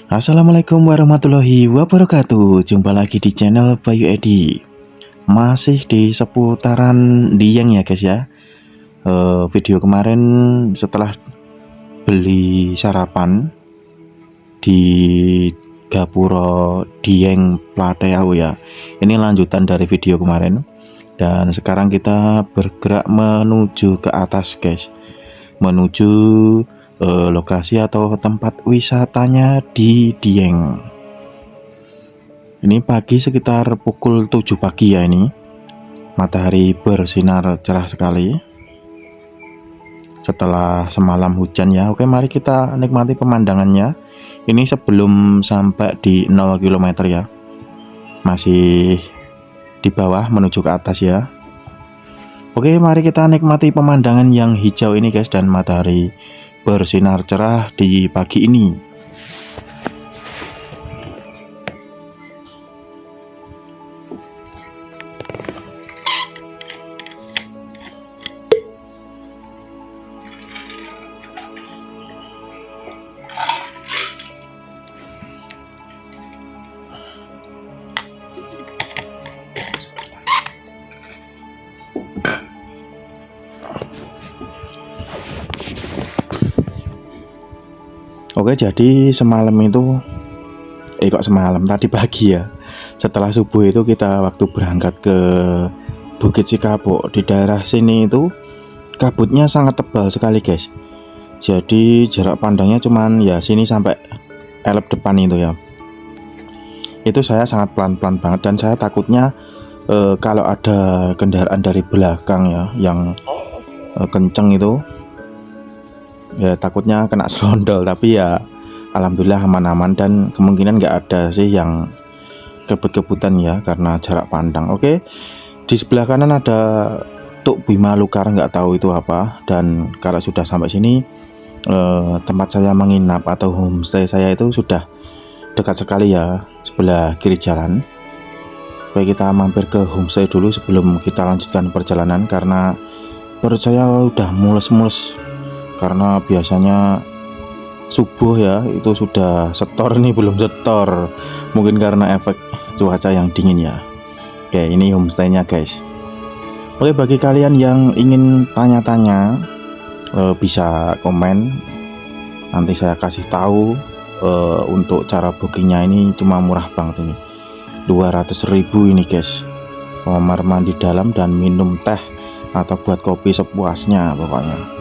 Assalamualaikum warahmatullahi wabarakatuh. Jumpa lagi di channel Bayu Edi. Masih di seputaran Dieng ya guys ya. Video kemarin setelah beli sarapan di Gapuro Dieng Plateau ya. Ini lanjutan dari video kemarin. Dan sekarang kita bergerak menuju ke atas guys. Menuju lokasi atau tempat wisatanya di Dieng. Ini pagi sekitar pukul 7 pagi ya ini. Matahari bersinar cerah sekali. Setelah semalam hujan ya. Oke, mari kita nikmati pemandangannya. Ini sebelum sampai di 0 km ya. Masih di bawah menuju ke atas ya. Oke, mari kita nikmati pemandangan yang hijau ini guys, dan matahari bersinar cerah di pagi ini. Oke, jadi semalam itu tadi pagi ya. Setelah subuh itu kita waktu berangkat ke Bukit Sikapuk, di daerah sini itu kabutnya sangat tebal sekali guys. Jadi jarak pandangnya cuman ya sini sampai elep depan itu ya. Itu saya sangat pelan-pelan banget, dan saya takutnya kalau ada kendaraan dari belakang ya yang kenceng itu ya takutnya kena serondol. Tapi ya alhamdulillah aman-aman, dan kemungkinan nggak ada sih yang kebut-kebutan ya karena jarak pandang. Oke, di sebelah kanan ada Tuk Bima Lukar, nggak tahu itu apa. Dan kalau sudah sampai sini tempat saya menginap atau homestay saya itu sudah dekat sekali ya, sebelah kiri jalan. Oke, kita mampir ke homestay dulu sebelum kita lanjutkan perjalanan, karena perut saya udah mules-mules karena biasanya subuh ya itu sudah setor, nih belum setor, mungkin karena efek cuaca yang dingin ya. Oke, ini homestaynya guys. Oke, bagi kalian yang ingin tanya-tanya bisa komen, nanti saya kasih tahu. Untuk cara bookingnya ini cuma murah banget, ini 200.000 ini guys. Kamar mandi dalam dan minum teh atau buat kopi sepuasnya pokoknya.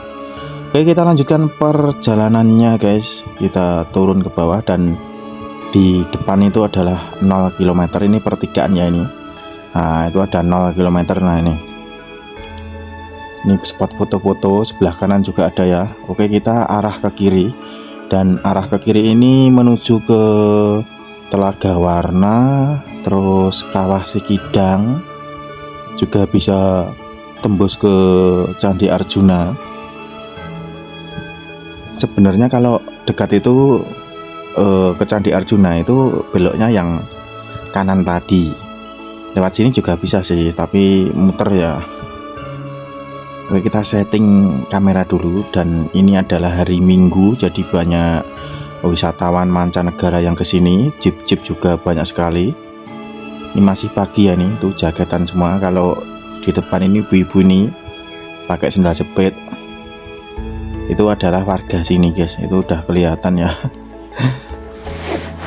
Oke, kita lanjutkan perjalanannya guys. Kita turun ke bawah, dan di depan itu adalah 0 km. Ini pertigaan ya ini. Nah, itu ada 0 km. Nah, ini spot foto-foto. Sebelah kanan juga ada ya. Oke, kita arah ke kiri, dan arah ke kiri ini menuju ke Telaga Warna, terus Kawah Sikidang, juga bisa tembus ke Candi Arjuna. Sebenarnya kalau dekat itu ke Candi Arjuna itu beloknya yang kanan tadi. Lewat sini juga bisa sih, tapi muter ya. Oke, kita setting kamera dulu, dan ini adalah hari Minggu, jadi banyak wisatawan mancanegara yang kesini. Jeep-jeep juga banyak sekali. Ini masih pagi ya nih, tuh jaketan semua. Kalau di depan ini ibu-ibu ini pakai sendal jepit, itu adalah warga sini guys, itu udah kelihatan ya.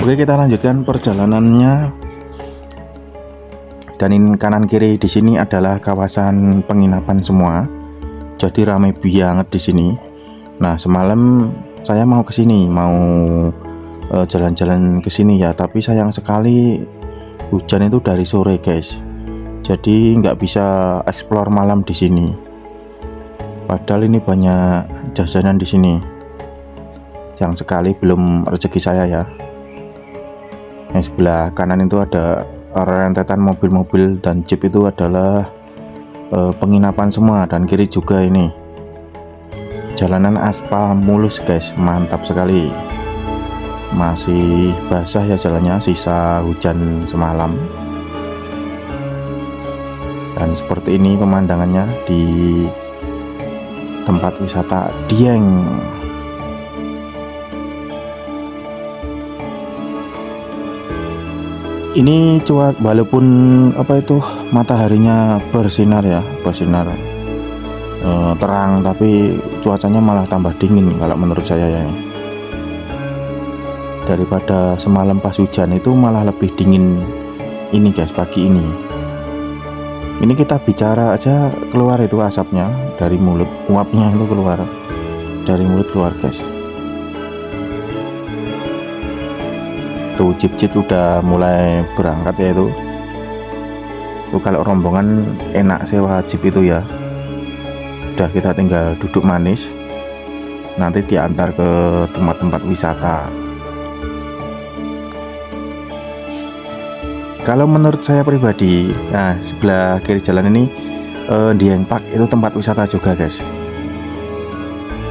Oke, kita lanjutkan perjalanannya. Dan ini kanan kiri di sini adalah kawasan penginapan semua, jadi ramai banget di sini. Nah, semalam saya mau ke sini, mau jalan-jalan ke sini ya, tapi sayang sekali hujan itu dari sore guys, jadi nggak bisa explore malam di sini. Padahal ini banyak jajanan di sini. Sayang sekali belum rezeki saya ya. Yang sebelah kanan itu ada rentetan mobil-mobil dan jeep, itu adalah penginapan semua. Dan kiri juga ini jalanan aspal mulus guys, mantap sekali. Masih basah ya jalannya, sisa hujan semalam. Dan seperti ini pemandangannya di tempat wisata Dieng. Ini cuaca walaupun apa itu mataharinya bersinar ya, bersinar terang, tapi cuacanya malah tambah dingin kalau menurut saya ya. Daripada semalam pas hujan itu malah lebih dingin ini guys pagi ini. Ini kita bicara aja keluar itu asapnya dari mulut, uapnya itu keluar dari mulut keluar guys. Tuh jeep udah mulai berangkat ya itu. Tuh kalau rombongan enak sewa jeep itu ya. Udah kita tinggal duduk manis, nanti diantar ke tempat-tempat wisata. Kalau menurut saya pribadi, nah sebelah kiri jalan ini Dieng Park itu tempat wisata juga guys.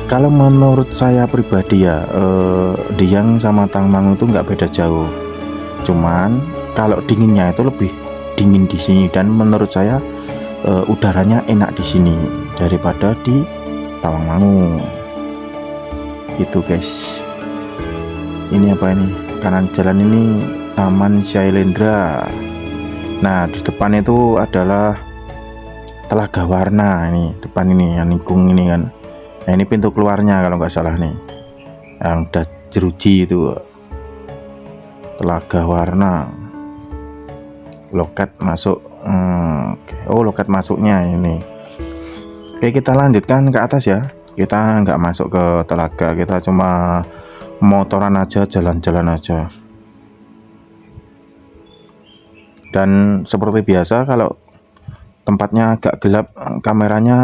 Kalau menurut saya pribadi ya, Dieng sama Tangmang itu nggak beda jauh. Cuman kalau dinginnya itu lebih dingin di sini, dan menurut saya udaranya enak di sini daripada di Tawangmangu. Itu guys. Ini apa ini? Kanan jalan ini Taman Syailendra. Nah di depan itu adalah Telaga Warna. Ini depan ini yang nikung ini kan. Nah ini pintu keluarnya kalau nggak salah nih, yang udah jeruji itu Telaga Warna. Loket masuk. Oh loket masuknya ini. Oke kita lanjutkan ke atas ya. Kita nggak masuk ke telaga, kita cuma motoran aja, jalan-jalan aja. Dan seperti biasa kalau tempatnya agak gelap, kameranya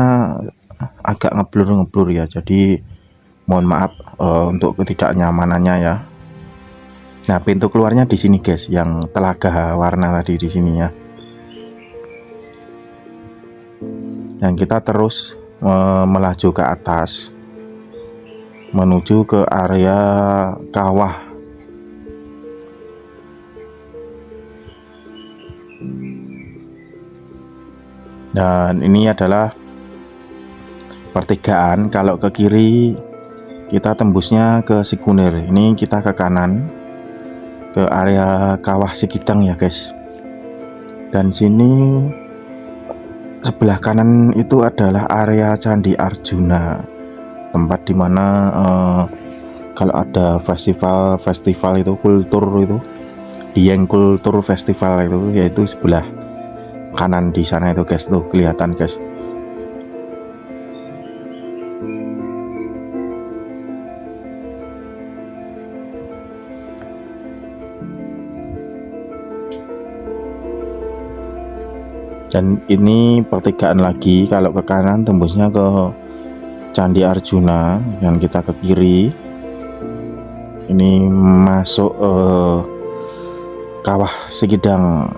agak ngeblur ya, jadi mohon maaf untuk ketidaknyamanannya ya. Nah pintu keluarnya di sini guys, yang Telaga Warna tadi di sini ya. Dan kita terus melaju ke atas menuju ke area kawah. Dan ini adalah pertigaan. Kalau ke kiri kita tembusnya ke Sikunir, ini kita ke kanan ke area kawah Sikidang ya guys. Dan sini sebelah kanan itu adalah area Candi Arjuna, tempat dimana kalau ada festival itu kultur itu, Dieng Kultur Festival itu, yaitu sebelah kanan di sana itu guys. Tuh kelihatan guys. Dan ini pertigaan lagi, kalau ke kanan tembusnya ke Candi Arjuna, dan kita ke kiri ini masuk kawah Sikidang.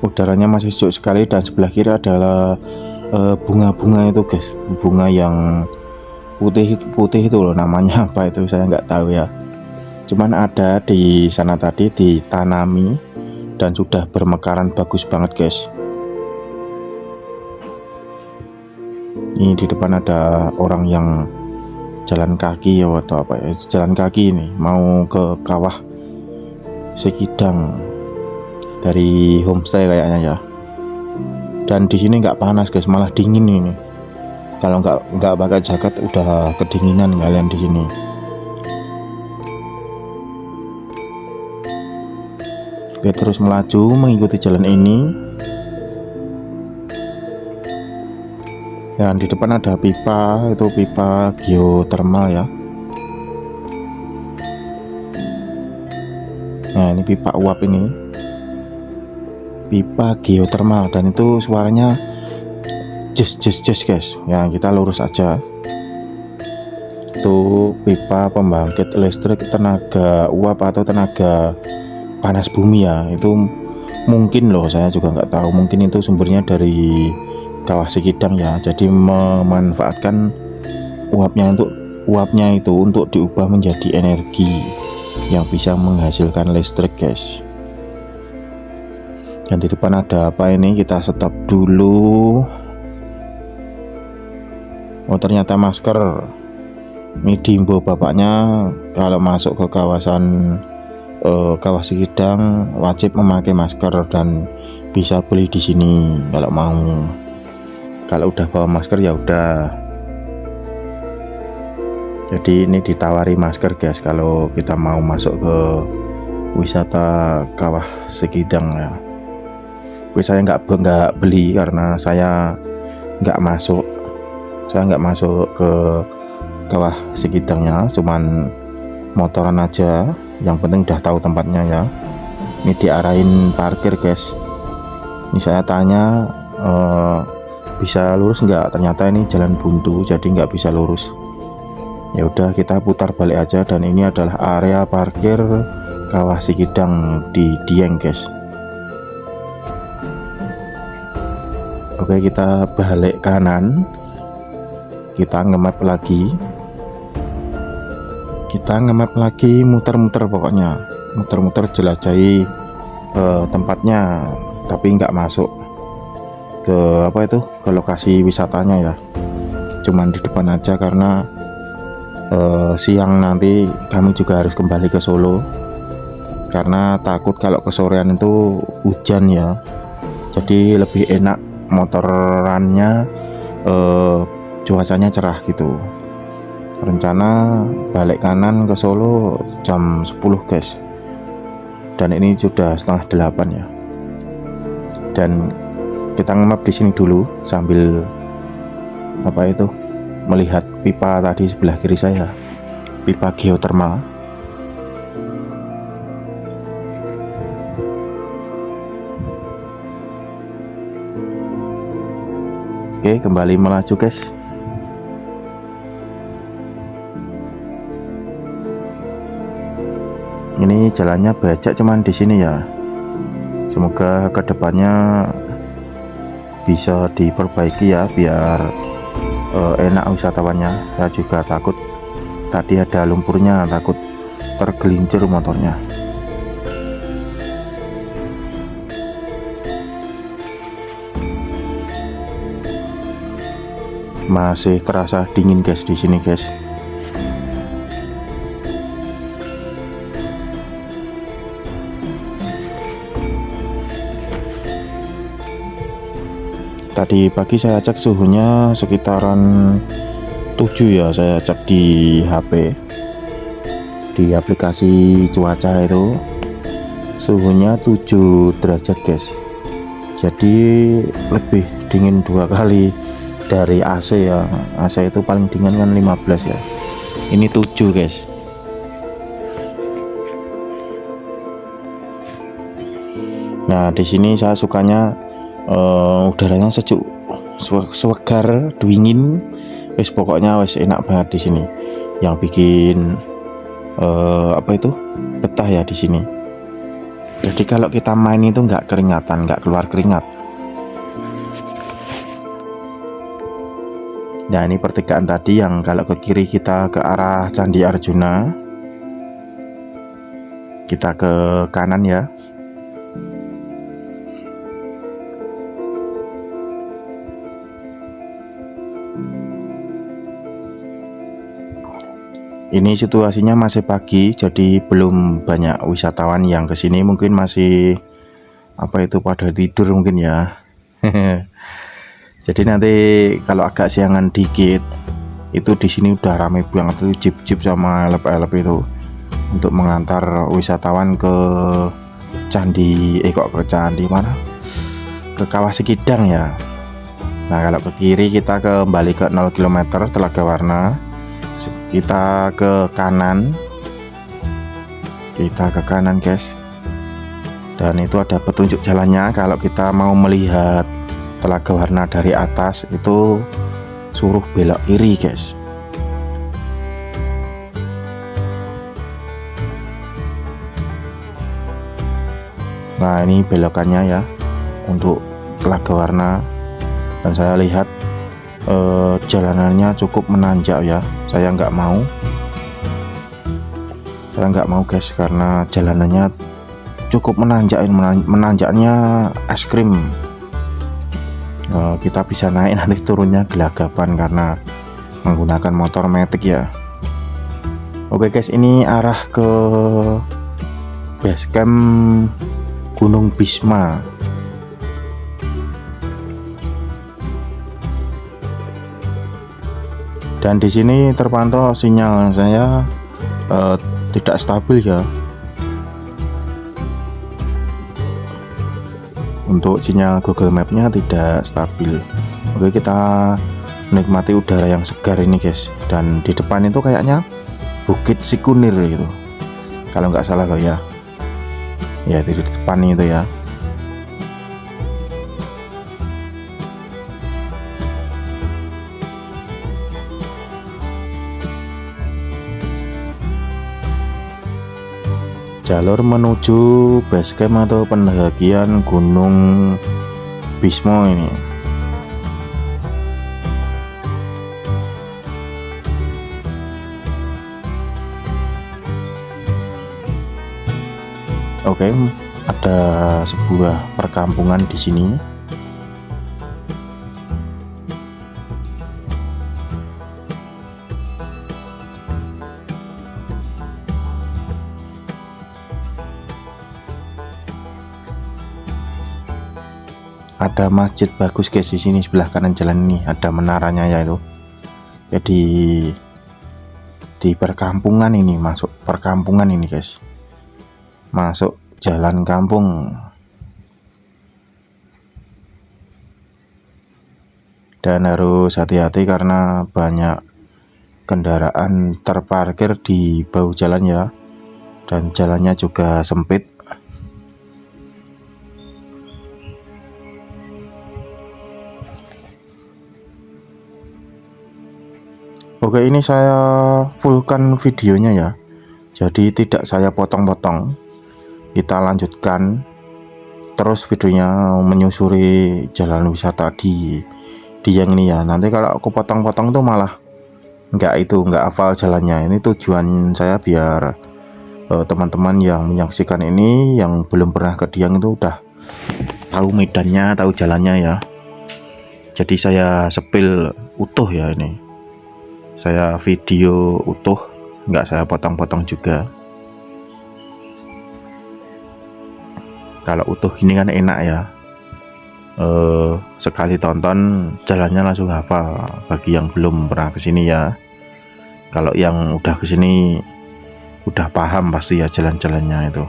Udaranya masih sejuk sekali, dan sebelah kiri adalah bunga-bunga itu guys, bunga yang putih itu loh, namanya apa itu saya nggak tahu ya. Cuman ada di sana tadi ditanami dan sudah bermekaran bagus banget guys. Ini di depan ada orang yang jalan kaki ya, atau apa ya, jalan kaki ini mau ke kawah Sikidang dari homestay kayaknya ya. Dan di sini nggak panas guys, malah dingin ini. Kalau nggak pakai jaket udah kedinginan kalian di sini. Oke, terus melaju mengikuti jalan ini. Dan di depan ada pipa, itu pipa geotermal ya. Nah ini pipa uap ini, pipa geotermal, dan itu suaranya jes guys. Ya kita lurus aja. Itu pipa pembangkit listrik tenaga uap atau tenaga panas bumi ya. Itu mungkin loh, saya juga nggak tahu, mungkin itu sumbernya dari kawah Sikidang ya. Jadi memanfaatkan uapnya itu untuk diubah menjadi energi yang bisa menghasilkan listrik guys. Dan di depan ada apa ini, kita stop dulu. Oh ternyata masker. Ini diimbau bapaknya kalau masuk ke kawasan Kawah Sikidang wajib memakai masker dan bisa beli di sini kalau mau. Kalau udah bawa masker ya udah. Jadi ini ditawari masker guys kalau kita mau masuk ke wisata Kawah Sikidang ya. Saya nggak beli karena saya nggak masuk ke Kawah Sikidangnya, cuman motoran aja. Yang penting udah tahu tempatnya ya. Ini diarahin parkir guys. Ini saya tanya bisa lurus nggak, ternyata ini jalan buntu jadi nggak bisa lurus. Ya udah kita putar balik aja, dan ini adalah area parkir Kawah Sikidang di Dieng guys. Oke, kita balik kanan, kita nge-map lagi, muter-muter, pokoknya muter-muter jelajahi tempatnya, tapi nggak masuk ke ke lokasi wisatanya ya, cuman di depan aja karena siang nanti kami juga harus kembali ke Solo karena takut kalau kesorean itu hujan ya, jadi lebih enak motorannya cuacanya cerah gitu. Rencana balik kanan ke Solo jam 10 guys, dan ini sudah setengah 8 ya. Dan kita nge-map di sini dulu sambil melihat pipa tadi sebelah kiri saya, pipa geotermal. Oke, kembali melaju guys. Ini jalannya becek cuman di sini ya. Semoga kedepannya bisa diperbaiki ya biar enak wisatawannya. Saya juga takut tadi ada lumpurnya, takut tergelincir motornya. Masih terasa dingin guys di sini guys. Tadi pagi saya cek suhunya sekitaran 7 ya, saya cek di HP, di aplikasi cuaca itu suhunya 7 derajat guys, jadi lebih dingin 2 kali dari AC ya. AC itu paling dingin kan 15 ya, ini 7 guys. Nah di sini saya sukanya udaranya sejuk, segar, dingin, wis pokoknya wis enak banget di sini. Yang bikin betah ya di sini. Jadi kalau kita main itu nggak keringatan, nggak keluar keringat. Nah ini pertigaan tadi yang kalau ke kiri kita ke arah Candi Arjuna, kita ke kanan ya. Ini situasinya masih pagi, jadi belum banyak wisatawan yang kesini. Mungkin masih pada tidur mungkin ya. Jadi nanti kalau agak siangan dikit, itu di sini udah ramai banget tuh jeep-jeep sama elep-elep itu untuk mengantar wisatawan ke candi, ke candi mana? Ke Kawah Sikidang ya. Nah kalau ke kiri kita kembali ke 0 km Telaga Warna. Kita ke kanan, guys, dan itu ada petunjuk jalannya. Kalau kita mau melihat Telaga Warna dari atas itu suruh belok kiri guys. Nah ini belokannya ya untuk Telaga Warna, dan saya lihat jalanannya cukup menanjak ya. Saya nggak mau guys karena jalanannya cukup menanjaknya es krim. Kita bisa naik, nanti turunnya gelagapan karena menggunakan motor metik ya. Oke guys, ini arah ke base camp Gunung Bisma. Dan di sini terpantau sinyal saya tidak stabil ya. Untuk sinyal Google Map-nya tidak stabil. Oke, kita menikmati udara yang segar ini guys. Dan di depan itu kayaknya Bukit Sikunir gitu, kalau nggak salah loh ya. Ya di depan itu ya. Jalur menuju base camp atau pendakian Gunung Bisma ini. Oke, ada sebuah perkampungan di sini. Ada masjid bagus guys di sini, sebelah kanan jalan ini ada menaranya ya itu. Jadi di perkampungan ini, masuk perkampungan ini guys, masuk jalan kampung. Dan harus hati-hati karena banyak kendaraan terparkir di bahu jalan ya, dan jalannya juga sempit. Oke, ini saya fullkan videonya ya, jadi tidak saya potong-potong. Kita lanjutkan terus videonya menyusuri jalan wisata di yang ini ya. Nanti kalau aku potong-potong tuh malah nggak hafal jalannya. Ini tujuan saya biar teman-teman yang menyaksikan ini yang belum pernah ke Dieng itu udah tahu medannya, tahu jalannya ya. Jadi saya sepil utuh ya ini. Saya video utuh, nggak saya potong-potong juga. Kalau utuh gini kan enak ya, sekali tonton jalannya langsung hafal. Bagi yang belum pernah kesini ya, kalau yang udah kesini udah paham pasti ya jalan-jalannya itu.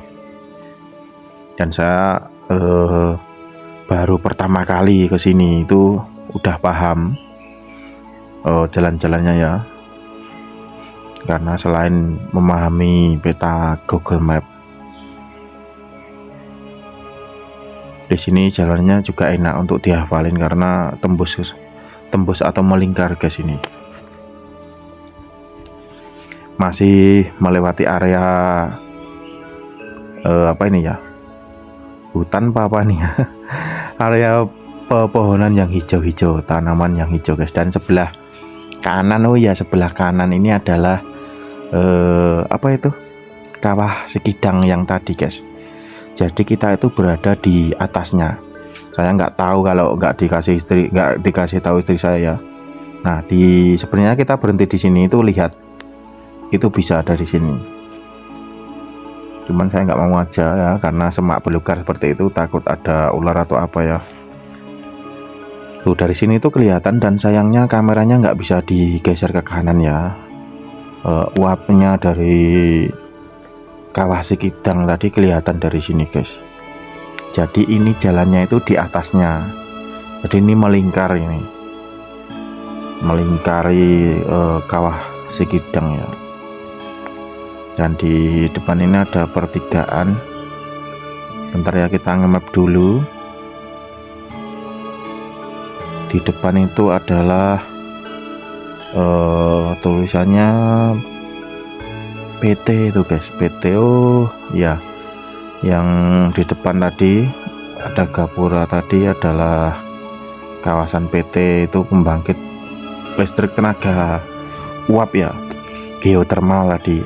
Dan saya baru pertama kali kesini itu udah paham jalan-jalannya ya, karena selain memahami peta Google Map, di sini jalannya juga enak untuk dihafalin karena tembus atau melingkar ke sini. Masih melewati area apa ini ya, hutan apa nih ya area pepohonan yang hijau-hijau, tanaman yang hijau guys. Dan sebelah kanan, oh ya sebelah kanan ini adalah apa itu, Kawah Sikidang yang tadi guys. Jadi kita itu berada di atasnya. Saya nggak tahu kalau nggak dikasih tahu istri saya ya. Nah, sebenarnya kita berhenti di sini itu lihat itu bisa dari sini. Cuman saya nggak mau aja ya, karena semak belukar seperti itu, takut ada ular atau apa ya. Tuh dari sini tuh kelihatan, dan sayangnya kameranya nggak bisa digeser ke kanan ya. Uapnya dari Kawah Sikidang tadi kelihatan dari sini guys. Jadi ini jalannya itu di atasnya. Jadi ini melingkar, ini melingkari Kawah Sikidang ya. Dan di depan ini ada pertigaan. Bentar ya, kita nge-map dulu. Di depan itu adalah tulisannya PT itu guys, PT. Oh ya, yang di depan tadi ada gapura tadi adalah kawasan PT, itu pembangkit listrik tenaga uap ya, geothermal tadi.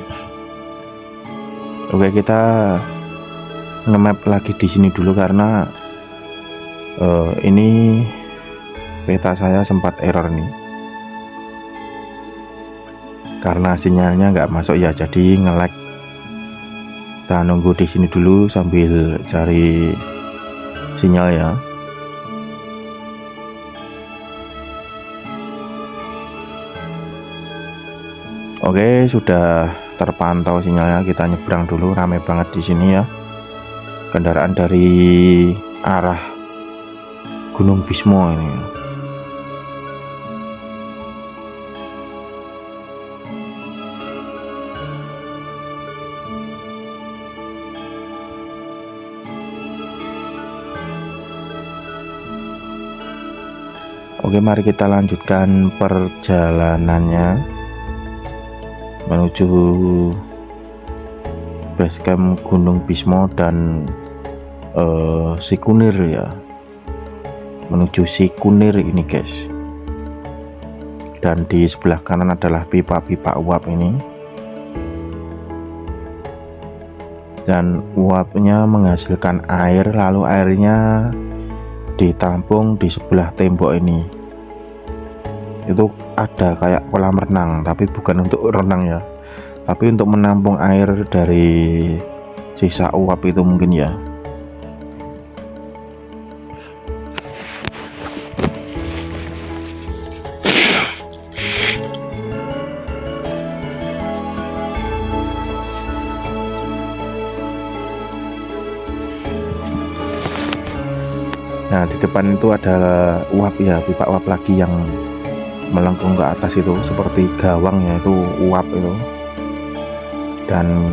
Oke, kita nge-map lagi di sini dulu karena ini peta saya sempat error nih. karena sinyalnya nggak masuk ya, jadi nge-lag. Kita nunggu di sini dulu sambil cari sinyal ya. Oke, sudah terpantau sinyalnya. Kita nyebrang dulu, ramai banget di sini ya. Kendaraan dari arah Gunung Bismo ini. Oke, mari kita lanjutkan perjalanannya menuju basecamp Gunung Bismo dan Sikunir ya, menuju Sikunir ini guys. Dan di sebelah kanan adalah pipa-pipa uap ini, dan uapnya menghasilkan air, lalu airnya ditampung di sebelah tembok ini. Itu ada kayak kolam renang, tapi bukan untuk renang ya, tapi untuk menampung air dari sisa uap itu mungkin ya. Nah, di depan itu ada uap ya, pipa uap lagi yang melengkung ke atas itu seperti gawang ya, itu uap itu. Dan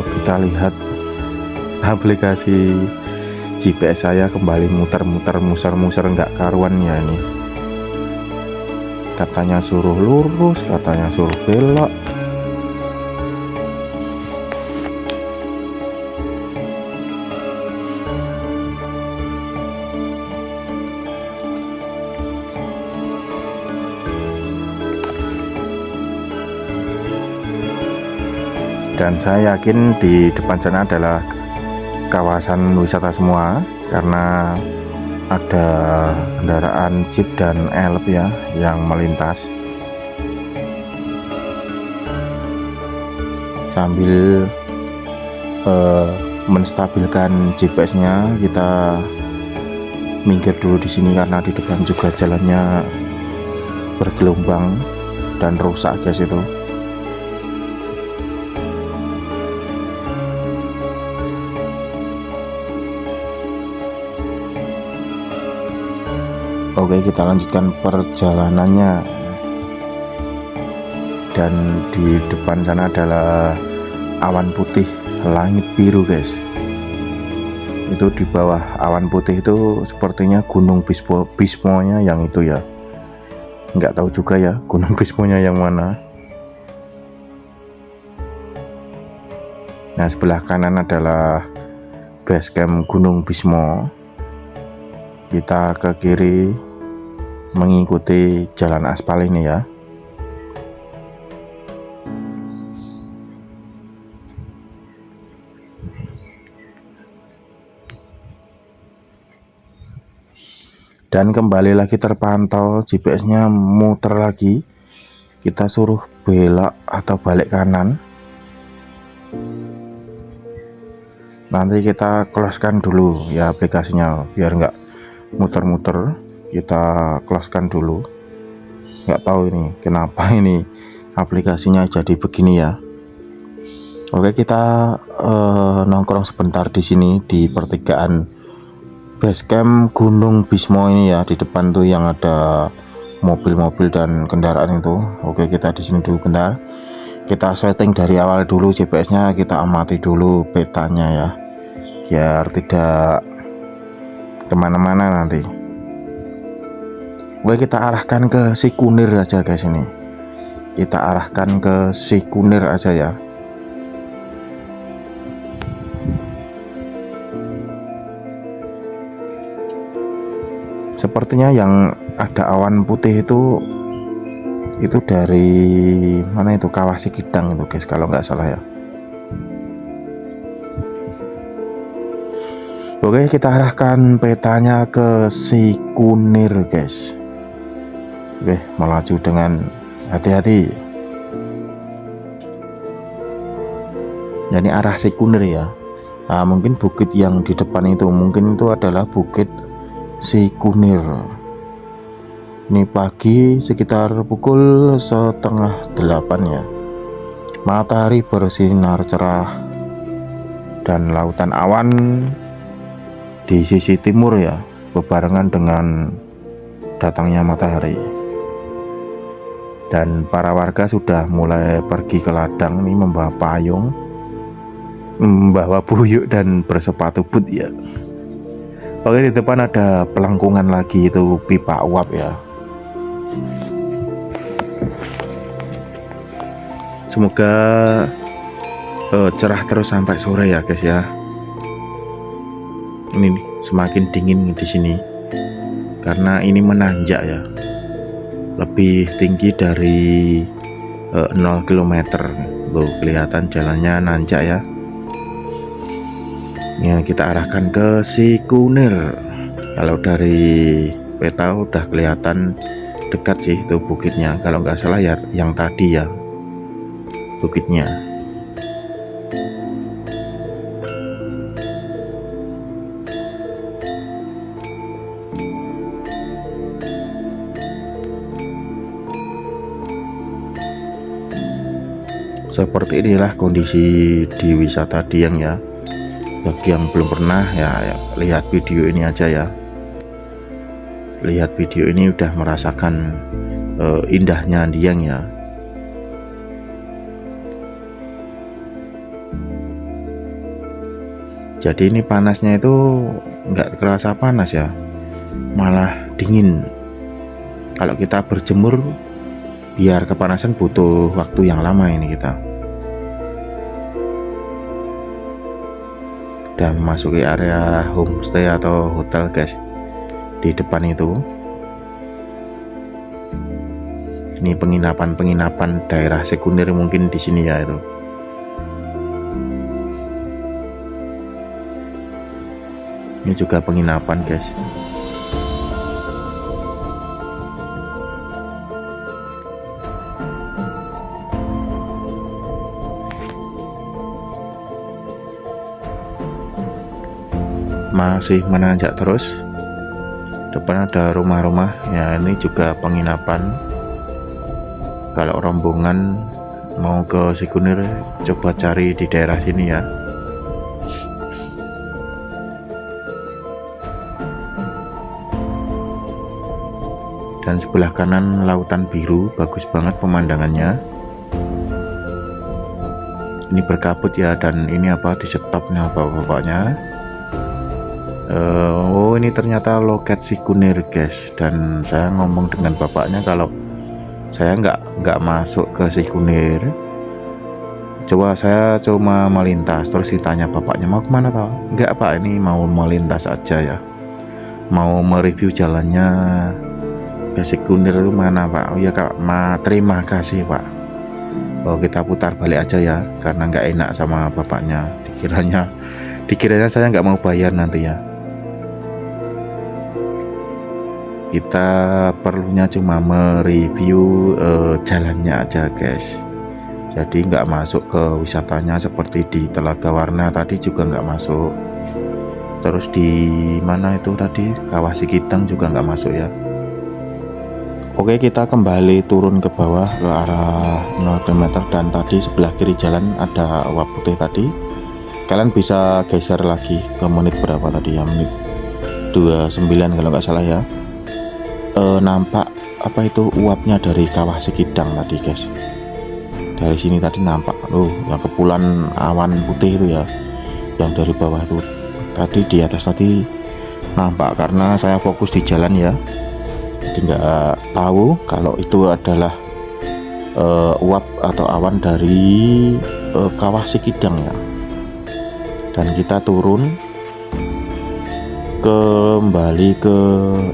kita lihat aplikasi GPS saya kembali muter-muter, muser-muser nggak karuan ya ini. Katanya suruh lurus, katanya suruh belok. Dan saya yakin di depan sana adalah kawasan wisata semua, karena ada kendaraan jeep dan elf ya yang melintas. Sambil menstabilkan GPS-nya, kita minggir dulu di sini karena di depan juga jalannya bergelombang dan rusak guys itu. Oke, kita lanjutkan perjalanannya. Dan di depan sana adalah awan putih, langit biru guys. Itu di bawah awan putih itu sepertinya Gunung Bismo-nya yang itu ya. Nggak tahu juga ya Gunung Bismo-nya yang mana. Nah, sebelah kanan adalah basecamp Gunung Bismo. Kita ke kiri mengikuti jalan aspal ini ya. Dan kembali lagi terpantau, GPS-nya muter lagi. Kita suruh belok atau balik kanan. Nanti kita close-kan dulu ya aplikasinya biar nggak muter-muter. Kita close-kan dulu. Nggak tahu ini kenapa ini aplikasinya jadi begini ya. Oke, kita nongkrong sebentar di sini di pertigaan basecamp Gunung Bismo ini ya. Di depan tuh yang ada mobil-mobil dan kendaraan itu. Oke, kita di sini dulu bentar. Kita setting dari awal dulu GPS-nya, kita amati dulu petanya ya, biar tidak kemana-mana nanti. Oke, kita arahkan ke Sikunir aja guys ini. Kita arahkan ke Sikunir aja ya. Sepertinya yang ada awan putih itu dari mana itu, Kawah Sikidang itu guys kalau nggak salah ya. Oke, kita arahkan petanya ke Sikunir guys. Oke, melaju dengan hati-hati. Ini arah Sikuner ya. Nah, mungkin bukit yang di depan itu mungkin itu adalah bukit Sikuner. Ini pagi sekitar pukul 7:30 ya. Matahari bersinar cerah dan lautan awan di sisi timur ya, bebarengan dengan datangnya matahari. Dan para warga sudah mulai pergi ke ladang ini membawa payung, membawa buyuk dan bersepatu boot ya. Oke, di depan ada pelengkungan lagi, itu pipa uap ya. Semoga cerah terus sampai sore ya guys ya. Ini semakin dingin di sini karena ini menanjak ya, lebih tinggi dari 0 km. Tuh kelihatan jalannya nanjak ya. Ya, kita arahkan ke Sikuner. Kalau dari peta udah kelihatan dekat sih itu bukitnya. Kalau nggak salah ya yang tadi ya bukitnya. Seperti inilah kondisi di wisata Dieng ya. Bagi yang belum pernah ya, lihat video ini aja ya. Lihat video ini udah merasakan indahnya Dieng ya. Jadi ini panasnya itu nggak kerasa panas ya, malah dingin. Kalau kita berjemur biar kepanasan butuh waktu yang lama ini kita. Dan memasuki area homestay atau hotel guys, di depan itu. Ini penginapan daerah Sikuner mungkin di sini ya itu. Ini juga penginapan guys. Masih menanjak terus. Depan ada rumah-rumah ya, ini juga penginapan. Kalau rombongan mau ke Sikuner coba cari di daerah sini ya. Dan sebelah kanan lautan biru, bagus banget pemandangannya. Ini berkabut ya, dan ini apa di stop nih bapak-bapaknya. Oh, ini ternyata loket Sikuner guys. Dan saya ngomong dengan bapaknya kalau saya nggak masuk ke Sikuner. Coba saya cuma melintas. Terus ditanya bapaknya mau kemana tau? Enggak pak, ini mau melintas aja ya. Mau mereview jalannya ke Sikuner itu mana pak? Oh iya kak, terima kasih pak. Oh, kita putar balik aja ya, karena nggak enak sama bapaknya. Dikiranya saya nggak mau bayar nanti ya. Kita perlunya cuma mereview jalannya aja guys. Jadi nggak masuk ke wisatanya, seperti di Telaga Warna tadi juga nggak masuk. Terus di mana itu tadi Kawah Sikidang juga nggak masuk ya. Oke, kita kembali turun ke bawah ke arah 0 km. Dan tadi sebelah kiri jalan ada uap putih tadi. Kalian bisa geser lagi ke menit berapa tadi ya, menit 29 kalau nggak salah ya. Nampak apa itu uapnya dari Kawah Sikidang tadi guys. Dari sini tadi nampak yang kepulan awan putih itu ya, yang dari bawah itu tadi, di atas tadi nampak. Karena saya fokus di jalan ya, jadi nggak tahu kalau itu adalah uap atau awan dari Kawah Sikidang ya. Dan kita turun kembali ke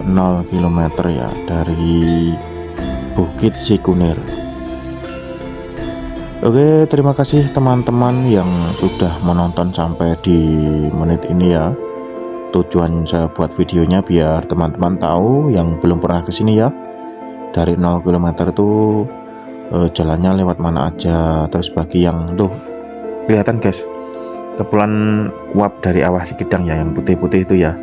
0 km ya dari Bukit Sikuner. Oke, terima kasih teman-teman yang sudah menonton sampai di menit ini ya. Tujuan saya buat videonya biar teman-teman tahu yang belum pernah kesini ya, dari 0 km itu jalannya lewat mana aja. Terus bagi yang tuh kelihatan guys, kepulan uap dari Awah Sikidang ya, yang putih-putih itu ya.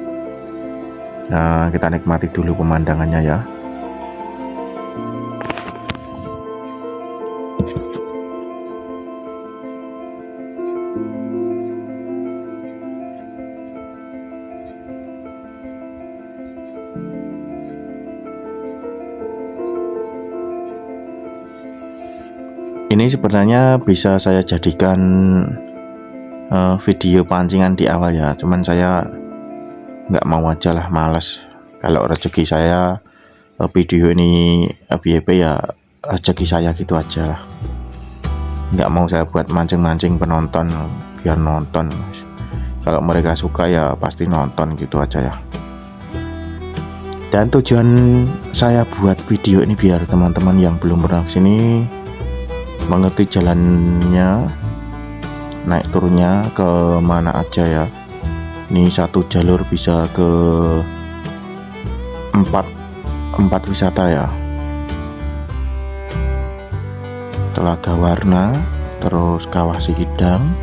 Nah, kita nikmati dulu pemandangannya ya. Ini sebenarnya bisa saya jadikan video pancingan di awal ya, cuman saya nggak mau aja lah, males. Kalau rezeki saya video ini FYP ya, rezeki saya gitu aja lah. Nggak mau saya buat mancing-mancing penonton biar nonton. Kalau mereka suka ya pasti nonton gitu aja ya. Dan tujuan saya buat video ini biar teman-teman yang belum pernah kesini mengerti jalannya, naik turunnya ke mana aja ya. Ini satu jalur bisa ke empat wisata ya. Telaga Warna, terus Kawah Sikidang,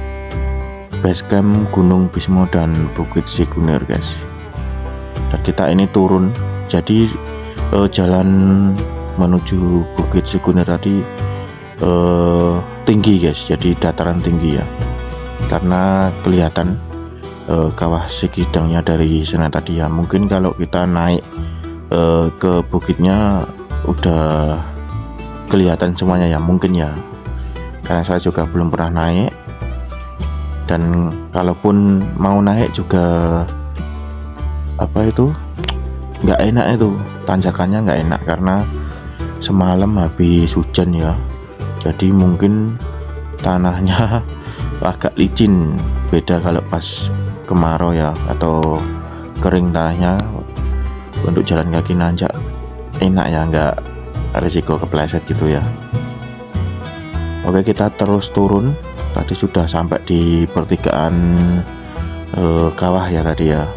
Basecamp Gunung Bismo, dan Bukit Sikunir guys. Dan kita ini turun, jadi jalan menuju Bukit Sikunir tadi tinggi guys, jadi dataran tinggi ya, karena kelihatan Kawah Sikidangnya dari sana tadi ya. Mungkin kalau kita naik ke bukitnya udah kelihatan semuanya ya, mungkin ya, karena saya juga belum pernah naik. Dan kalaupun mau naik juga nggak enak, itu tanjakannya nggak enak karena semalam habis hujan ya. Jadi mungkin tanahnya agak licin, beda kalau pas kemarau ya atau kering tanahnya. Untuk jalan kaki nanjak enak ya, nggak risiko kepleset gitu ya. Oke, kita terus turun. Tadi sudah sampai di pertigaan kawah ya tadi ya.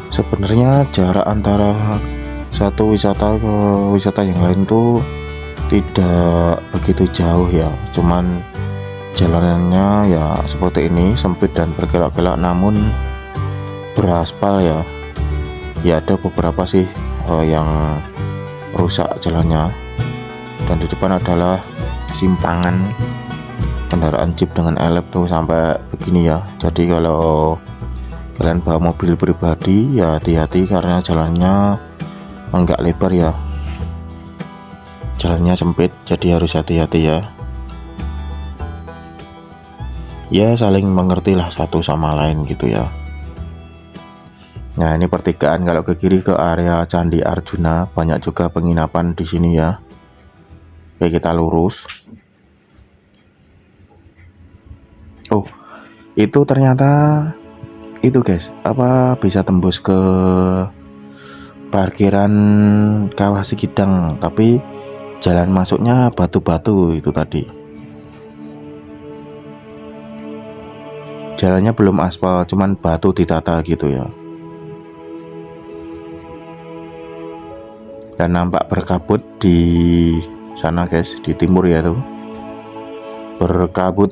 Sebenarnya jarak antara satu wisata ke wisata yang lain tuh tidak begitu jauh ya, cuman jalanannya ya seperti ini, sempit dan berkelok-kelok namun beraspal ya. Ya ada beberapa sih yang rusak jalannya. Dan di depan adalah simpangan kendaraan jeep dengan elep tuh sampai begini ya. Jadi kalau kalian bawa mobil pribadi ya hati-hati karena jalannya enggak lebar ya, jalannya sempit, jadi harus hati-hati ya. Ya saling mengerti lah satu sama lain gitu ya. Nah, ini pertigaan kalau ke kiri ke area Candi Arjuna, banyak juga penginapan di sini ya. Oke, kita lurus. Oh, itu ternyata itu guys, bisa tembus ke parkiran Kawah Sikidang, tapi jalan masuknya batu-batu itu tadi. Jalannya belum aspal, cuman batu ditata gitu ya. Dan nampak berkabut di sana guys, di timur ya tuh. Berkabut.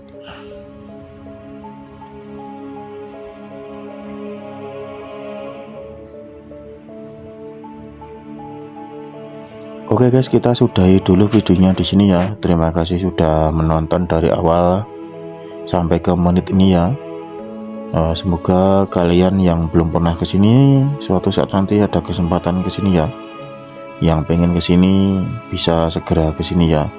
Oke guys, kita sudahi dulu videonya di sini ya. Terima kasih sudah menonton dari awal sampai ke menit ini ya. Semoga kalian yang belum pernah kesini suatu saat nanti ada kesempatan kesini ya. Yang pengen kesini bisa segera kesini ya.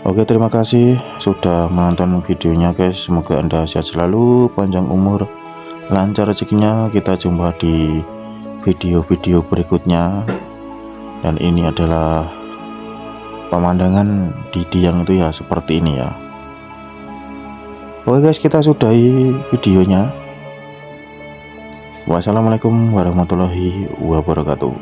Oke, terima kasih sudah menonton videonya guys. Semoga Anda sehat selalu, panjang umur, lancar rezekinya. Kita jumpa di video-video berikutnya. Dan ini adalah pemandangan di Dieng itu ya, seperti ini ya. Oke guys, kita sudahi videonya. Wassalamualaikum warahmatullahi wabarakatuh.